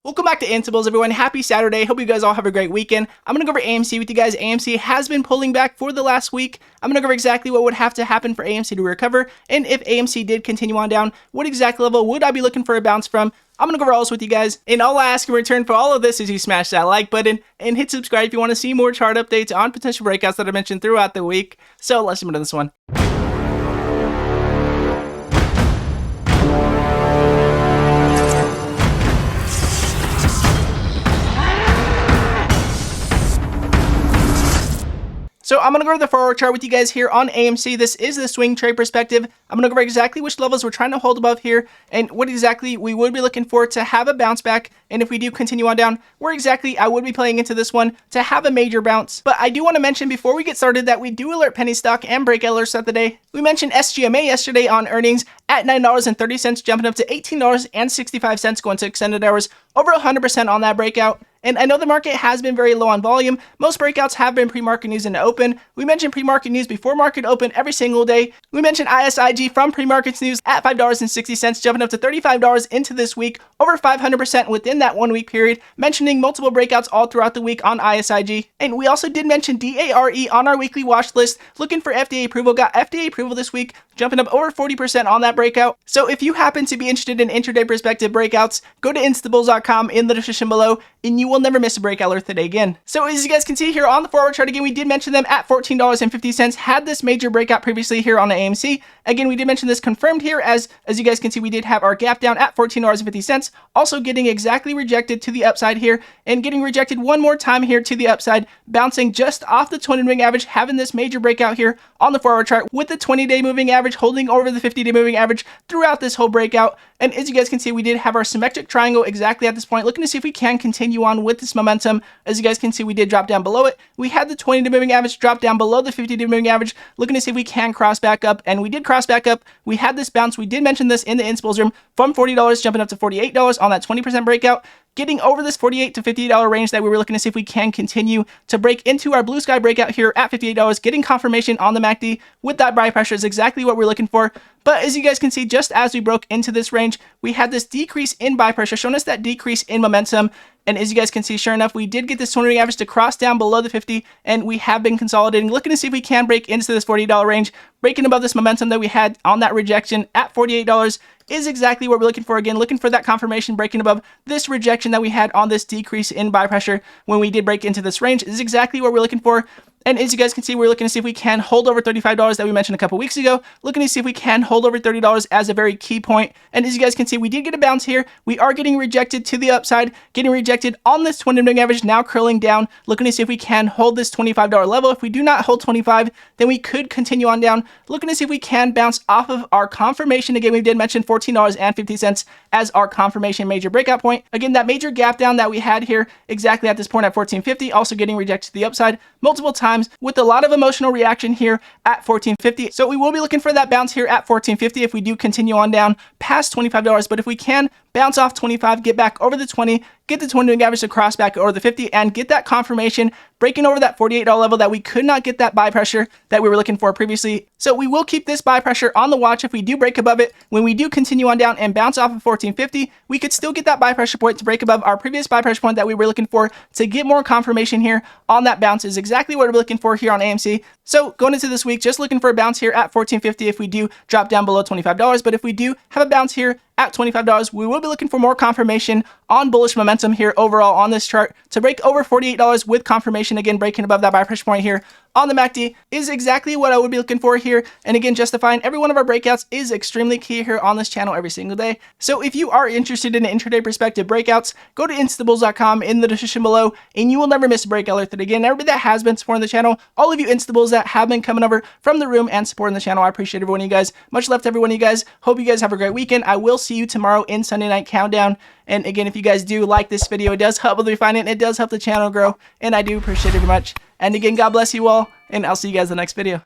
Welcome back to Intables, everyone. Happy Saturday. Hope you guys all have a great weekend. I'm going to go over AMC with you guys. AMC has been pulling back for the last week. I'm going to go over exactly what would have to happen for AMC to recover, and if AMC did continue on down, what exact level would I be looking for a bounce from? I'm going to go over all this with you guys, and all I ask in return for all of this is you smash that like button and hit subscribe if you want to see more chart updates on potential breakouts that I mentioned throughout the week. So let's jump into this one. So I'm going to go over the forward chart with you guys here on AMC. This is the swing trade perspective. I'm going to go over exactly which levels we're trying to hold above here and what exactly we would be looking for to have a bounce back. And if we do continue on down, where exactly I would be playing into this one to have a major bounce. But I do want to mention before we get started that we do alert penny stock and breakout alerts throughout the day. We mentioned SGMA yesterday on earnings at $9.30, jumping up to $18.65 going to extended hours, over 100% on that breakout. And I know the market has been very low on volume. Most breakouts have been pre-market news into open. We mentioned pre-market news before market open every single day. We mentioned ISIG from pre-market news at $5.60, jumping up to $35 into this week, over 500% within that 1 week period, mentioning multiple breakouts all throughout the week on ISIG. And we also did mention DARE on our weekly watch list, looking for FDA approval, got FDA approval this week, jumping up over 40% on that breakout. So if you happen to be interested in intraday perspective breakouts, go to instables.com in the description below, and you will never miss a breakout alert today again. So as you guys can see here on the forward chart, again, we did mention them at $14.50, had this major breakout previously here on the AMC. Again, we did mention this confirmed here as you guys can see, we did have our gap down at $14.50, also getting exactly rejected to the upside here and getting rejected one more time here to the upside, bouncing just off the 20-day moving average, having this major breakout here on the forward chart with the 20-day moving average holding over the 50-day moving average throughout this whole breakout. And as you guys can see, we did have our symmetric triangle exactly at this point, looking to see if we can continue on with this momentum. As you guys can see, we did drop down below it. We had the 20-day moving average drop down below the 50-day moving average, looking to see if we can cross back up, and we did cross back up. We had this bounce. We did mention this in the Inspos room from $40 jumping up to $48 on that 20% breakout, getting over this $48 to $58 range that we were looking to see if we can continue to break into our blue sky breakout here at $58, getting confirmation on the MACD with that buy pressure is exactly what we're looking for. But as you guys can see, just as we broke into this range, we had this decrease in buy pressure, showing us that decrease in momentum. And as you guys can see, sure enough, we did get this 20-day average to cross down below the 50, and we have been consolidating, looking to see if we can break into this $48 range, breaking above this momentum that we had on that rejection at $48 is exactly what we're looking for. Again, looking for that confirmation, breaking above this rejection that we had on this decrease in buy pressure when we did break into this range is exactly what we're looking for. And as you guys can see, we're looking to see if we can hold over $35 that we mentioned a couple weeks ago, looking to see if we can hold over $30 as a very key point. And as you guys can see, we did get a bounce here. We are getting rejected to the upside, getting rejected on this 20-day moving average, now curling down, looking to see if we can hold this $25 level. If we do not hold 25, then we could continue on down, looking to see if we can bounce off of our confirmation. Again, we did mention $14.50 as our confirmation major breakout point. Again, that major gap down that we had here exactly at this point at $14.50, also getting rejected to the upside multiple times with a lot of emotional reaction here at $14.50. So we will be looking for that bounce here at $14.50 if we do continue on down past $25. But if we can bounce off 25, get back over the 20, get the 20-day average to cross back over the 50, and get that confirmation, breaking over that $48 level that we could not get that buy pressure that we were looking for previously. So we will keep this buy pressure on the watch. If we do break above it, when we do continue on down and bounce off of $14.50, we could still get that buy pressure point to break above our previous buy pressure point that we were looking for to get more confirmation here on that bounce is exactly what we're looking for here on AMC. So going into this week, just looking for a bounce here at $14.50 if we do drop down below $25. But if we do have a bounce here at $25, we will be looking for more confirmation on bullish momentum here overall on this chart to break over $48 with confirmation, again breaking above that buy pressure point here on the MACD is exactly what I would be looking for here. And again, justifying every one of our breakouts is extremely key here on this channel every single day. So if you are interested in intraday perspective breakouts, go to instables.com in the description below, and you will never miss a breakout alert. And again, everybody that has been supporting the channel, all of you instables that have been coming over from the room and supporting the channel, I appreciate every one of you guys. Much love to every one of you guys. Hope you guys have a great weekend. I will see you tomorrow in Sunday Night Countdown. And again, if you guys do like this video, it does help with refining, it does help the channel grow, and I do appreciate it very much. And again, God bless you all, and I'll see you guys in the next video.